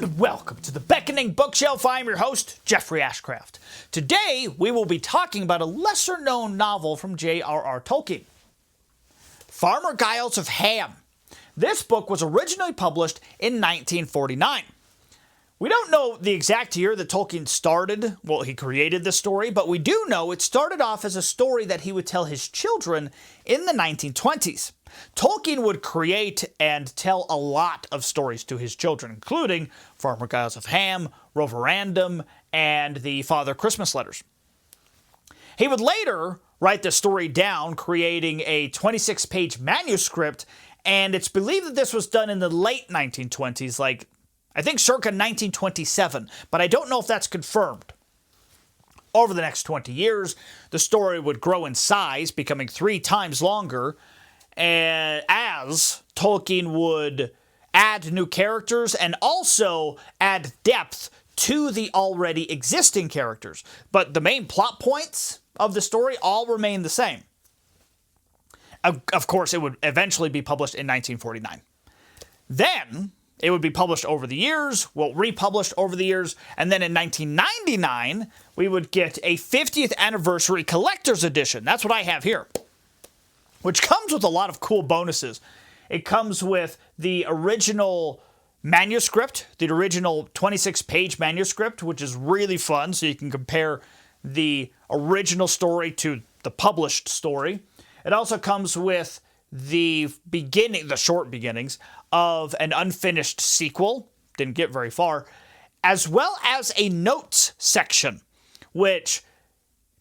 Welcome to the Beckoning Bookshelf. I'm your host, Jeffrey Ashcraft. Today, we will be talking about a lesser-known novel from J.R.R. Tolkien, Farmer Giles of Ham. This book was originally published in 1949. We don't know the exact year that Tolkien started, he created the story, but we do know it started off as a story that he would tell his children in the 1920s. Tolkien would create and tell a lot of stories to his children, including Farmer Giles of Ham, Roverandom, and the Father Christmas Letters. He would later write the story down, creating a 26-page manuscript, and it's believed that this was done in the late 1920s, I think circa 1927, but I don't know if that's confirmed. Over the next 20 years, the story would grow in size, becoming 3 times longer, and as Tolkien would add new characters and also add depth to the already existing characters. But the main plot points of the story all remain the same. Of course, it would eventually be published in 1949. Then it would be published over the years, republished over the years, and then in 1999, we would get a 50th anniversary collector's edition. That's what I have here, which comes with a lot of cool bonuses. It comes with the original manuscript, the original 26-page manuscript, which is really fun, so you can compare the original story to the published story. It also comes with the short beginnings of an unfinished sequel, didn't get very far, as well as a notes section, which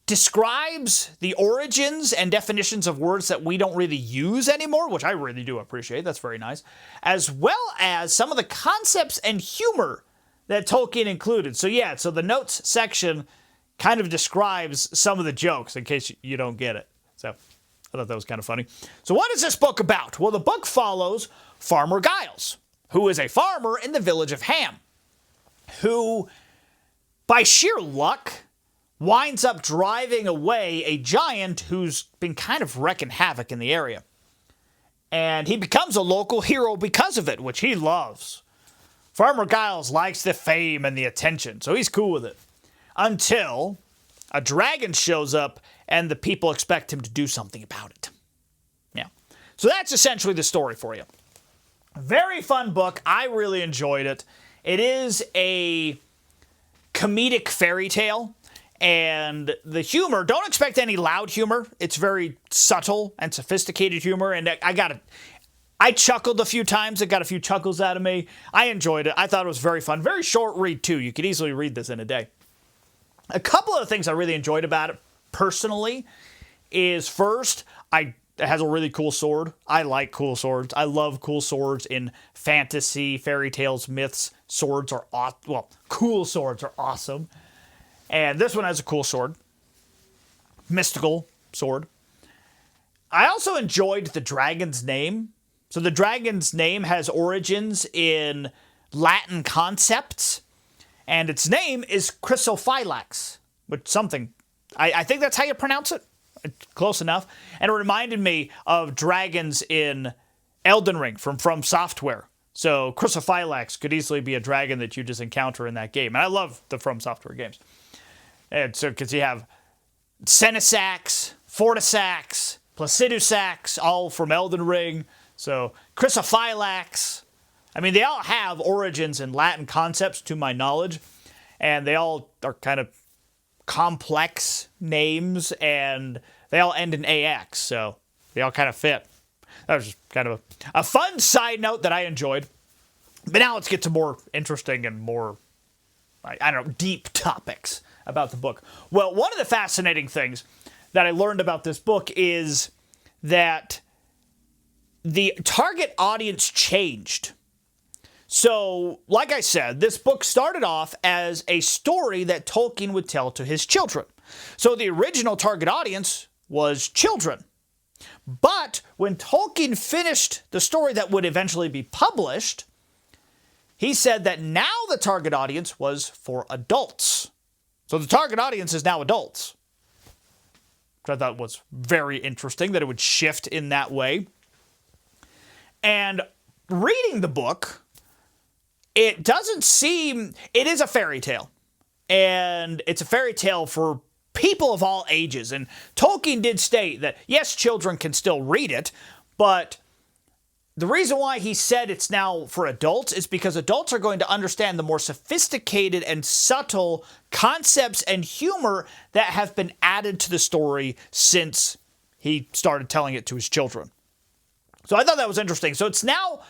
describes the origins and definitions of words that we don't really use anymore, which I really do appreciate. That's very nice. As well as some of the concepts and humor that Tolkien included. So the notes section kind of describes some of the jokes in case you don't get it. So I thought that was kind of funny. So what is this book about? Well, the book follows Farmer Giles, who is a farmer in the village of Ham, who, by sheer luck, winds up driving away a giant who's been kind of wrecking havoc in the area. And he becomes a local hero because of it, which he loves. Farmer Giles likes the fame and the attention, so he's cool with it. Until a dragon shows up and the people expect him to do something about it. Yeah. So that's essentially the story for you. Very fun book. I really enjoyed it. It is a comedic fairy tale. And the humor, don't expect any loud humor. It's very subtle and sophisticated humor. And I chuckled a few times. It got a few chuckles out of me. I enjoyed it. I thought it was very fun. Very short read, too. You could easily read this in a day. A couple of the things I really enjoyed about it, personally, is first, it has a really cool sword. I like cool swords. I love cool swords in fantasy, fairy tales, myths. Cool swords are awesome. And this one has a cool sword. Mystical sword. I also enjoyed the dragon's name. So the dragon's name has origins in Latin concepts. And its name is Chrysophylax, which I think that's how you pronounce it. Close enough. And it reminded me of dragons in Elden Ring from Software. So Chrysophylax could easily be a dragon that you just encounter in that game. And I love the From Software games. And so, because you have Senisax, Fortisax, Placidusax, all from Elden Ring. So, Chrysophylax. I mean, they all have origins in Latin concepts, to my knowledge. And they all are kind of complex names, and they all end in AX. So, they all kind of fit. That was just kind of a fun side note that I enjoyed. But now let's get to more interesting and more, deep topics about the book. Well, one of the fascinating things that I learned about this book is that the target audience changed. So, like I said, this book started off as a story that Tolkien would tell to his children. So the original target audience was children. But when Tolkien finished the story that would eventually be published, he said that now the target audience was for adults. So the target audience is now adults. Which I thought was very interesting that it would shift in that way. And reading the book, it doesn't seem, it is a fairy tale. And it's a fairy tale for people of all ages. And Tolkien did state that, yes, children can still read it, but the reason why he said it's now for adults is because adults are going to understand the more sophisticated and subtle concepts and humor that have been added to the story since he started telling it to his children. So I thought that was interesting. So it's now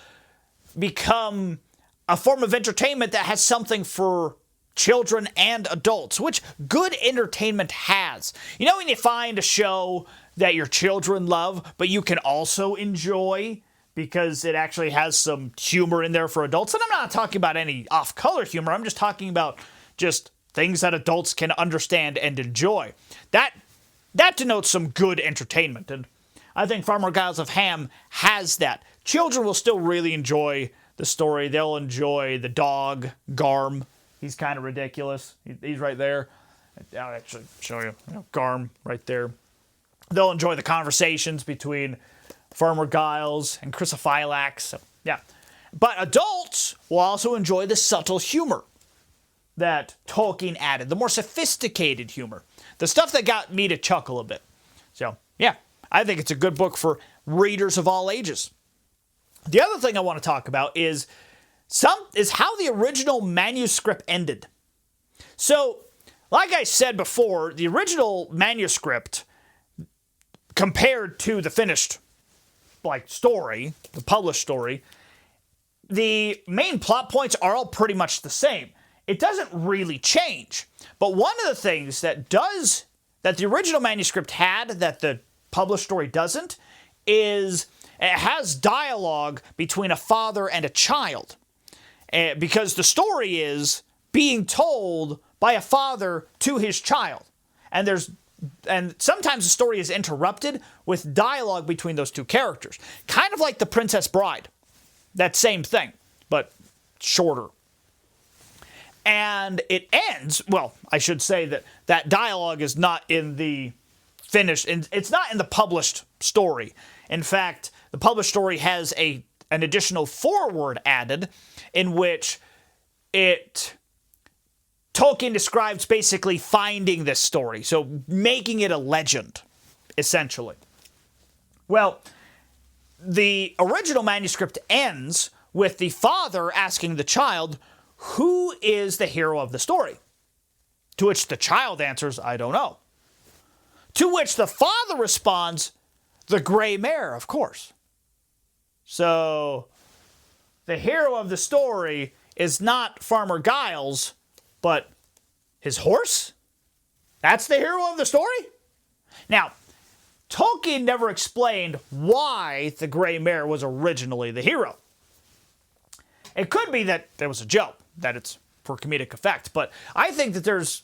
become a form of entertainment that has something for children and adults, which good entertainment has. You know, when you find a show that your children love, but you can also enjoy because it actually has some humor in there for adults. And I'm not talking about any off-color humor. I'm just talking about just things that adults can understand and enjoy. That denotes some good entertainment. And I think Farmer Giles of Ham has that. Children will still really enjoy the story. They'll enjoy the dog, Garm. He's kind of ridiculous. He's right there. I'll actually show you, Garm right there. They'll enjoy the conversations between Farmer Giles and Chrysophylax. So, yeah. But adults will also enjoy the subtle humor that Tolkien added, the more sophisticated humor, the stuff that got me to chuckle a bit. So, yeah, I think it's a good book for readers of all ages. The other thing I want to talk about is how the original manuscript ended. So, like I said before, the original manuscript compared to the finished story, the published story, the main plot points are all pretty much the same. It doesn't really change. But one of the things that the original manuscript had that the published story doesn't is it has dialogue between a father and a child. Because the story is being told by a father to his child. And sometimes the story is interrupted with dialogue between those two characters. Kind of like The Princess Bride. That same thing, but shorter. And it ends, well, I should say that dialogue is not in the finished, it's not in the published story. In fact, the published story has an additional foreword added in which Tolkien describes basically finding this story, so making it a legend, essentially. Well, the original manuscript ends with the father asking the child, who is the hero of the story? To which the child answers, I don't know. To which the father responds, the Grey Mare, of course. So, the hero of the story is not Farmer Giles, but his horse? That's the hero of the story? Now, Tolkien never explained why the Grey Mare was originally the hero. It could be that there was a joke, that it's for comedic effect, but I think that there's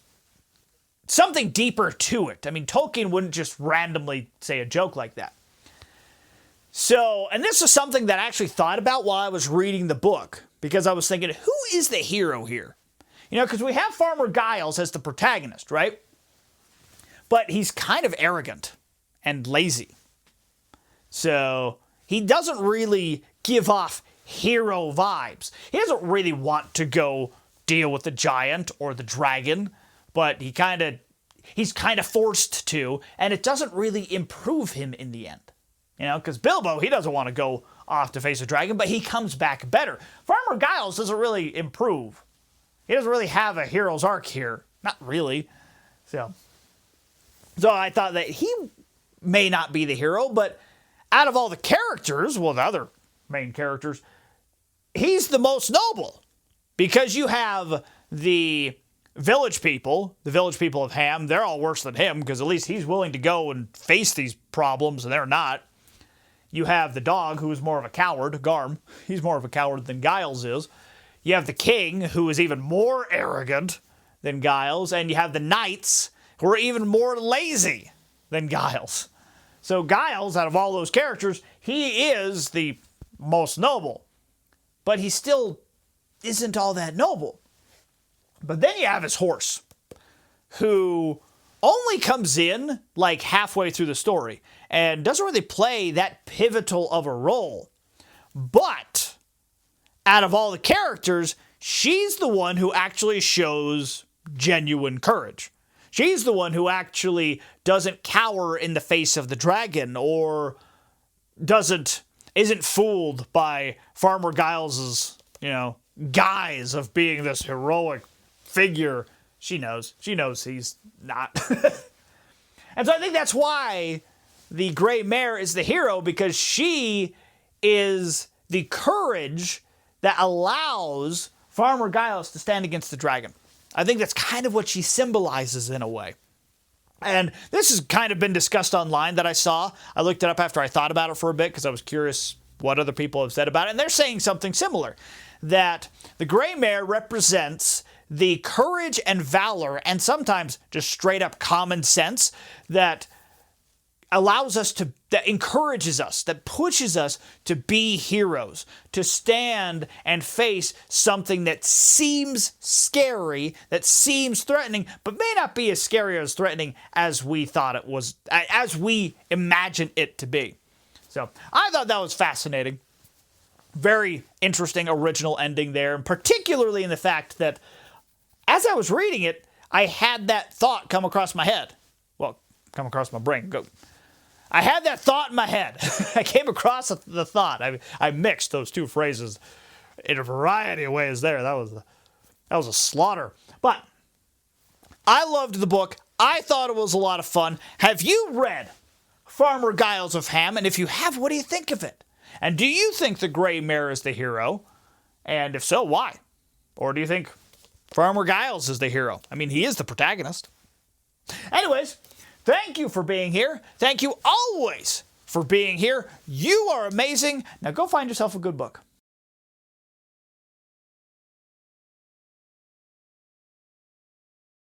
something deeper to it. I mean, Tolkien wouldn't just randomly say a joke like that. So, and this is something that I actually thought about while I was reading the book, because I was thinking, who is the hero here? Because we have Farmer Giles as the protagonist, right? But he's kind of arrogant and lazy. So, he doesn't really give off hero vibes. He doesn't really want to go deal with the giant or the dragon, but he's kind of forced to, and it doesn't really improve him in the end. Because Bilbo, he doesn't want to go off to face a dragon, but he comes back better. Farmer Giles doesn't really improve. He doesn't really have a hero's arc here. Not really. So I thought that he may not be the hero, but out of all the characters, well, the other main characters, he's the most noble. Because you have the village people of Ham, they're all worse than him, because at least he's willing to go and face these problems, and they're not. You have the dog, who is more of a coward, Garm. He's more of a coward than Giles is. You have the king, who is even more arrogant than Giles. And you have the knights, who are even more lazy than Giles. So Giles, out of all those characters, he is the most noble. But he still isn't all that noble. But then you have his horse, who only comes in like halfway through the story and doesn't really play that pivotal of a role. But out of all the characters, she's the one who actually shows genuine courage. She's the one who actually doesn't cower in the face of the dragon or isn't fooled by Farmer Giles's, guise of being this heroic figure. She knows he's not. And so I think that's why the Grey Mare is the hero, because she is the courage that allows Farmer Giles to stand against the dragon. I think that's kind of what she symbolizes in a way. And this has kind of been discussed online that I saw. I looked it up after I thought about it for a bit because I was curious what other people have said about it. And they're saying something similar, that the Grey Mare represents the courage and valor and sometimes just straight up common sense that allows us to, that encourages us, that pushes us to be heroes, to stand and face something that seems scary, that seems threatening, but may not be as scary or as threatening as we thought it was, as we imagine it to be. So I thought that was fascinating. Very interesting original ending there, and particularly in the fact that as I was reading it, I had that thought come across my head. Well, come across my brain. I had that thought in my head. I came across the thought. I mixed those two phrases in a variety of ways there. That was a slaughter. But I loved the book. I thought it was a lot of fun. Have you read Farmer Giles of Ham? And if you have, what do you think of it? And do you think the Grey Mare is the hero? And if so, why? Or do you think Farmer Giles is the hero? I mean, he is the protagonist. Anyways, thank you for being here. Thank you always for being here. You are amazing. Now go find yourself a good book.